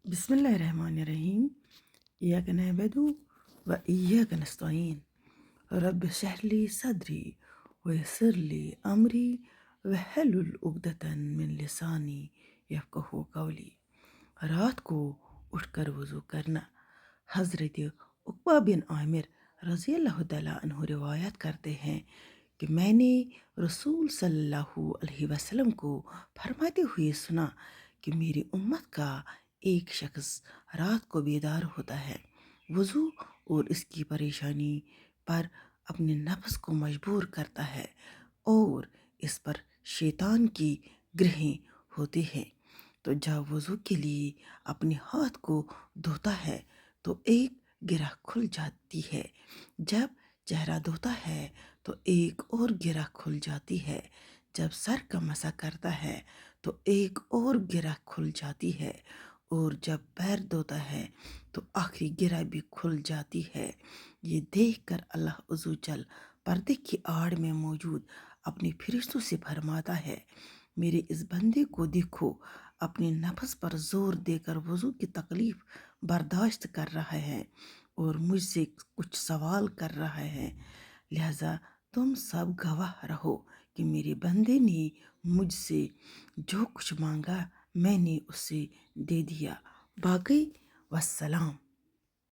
بسم الله الرحمن الرحيم. إياك نعبد وإياك نستعين. رب اشرح لي صدري ويسر لي أمري واحلل عقدة من لسانی یفقہوا قولی۔ رات کو اٹھ کر وضو کرنا۔ حضرت عقبہ بن عامر رضی اللہ تعالیٰ عنہ روایت کرتے ہیں کہ میں نے رسول صلی اللہ علیہ وسلم کو فرماتے ہوئے سنا کہ میری امت کا ایک شخص رات کو بیدار ہوتا ہے، وضو اور اس کی پریشانی پر اپنے نفس کو مجبور کرتا ہے اور اس پر شیطان کی گرہیں ہوتی ہیں، تو جب وضو کے لیے اپنے ہاتھ کو دھوتا ہے تو ایک گرہ کھل جاتی ہے، جب چہرہ دھوتا ہے تو ایک اور گرہ کھل جاتی ہے، جب سر کا مسح کرتا ہے تو ایک اور گرہ کھل جاتی ہے، اور جب پیر دھوتا ہے تو آخری گرہ بھی کھل جاتی ہے۔ یہ دیکھ کر اللہ عزوجل پردے کی آڑ میں موجود اپنے فرشتوں سے فرماتا ہے، میرے اس بندے کو دیکھو، اپنے نفس پر زور دے کر وضو کی تکلیف برداشت کر رہا ہے اور مجھ سے کچھ سوال کر رہا ہے، لہذا تم سب گواہ رہو کہ میرے بندے نے مجھ سے جو کچھ مانگا میں نے اسے دے دیا۔ باقی والسلام۔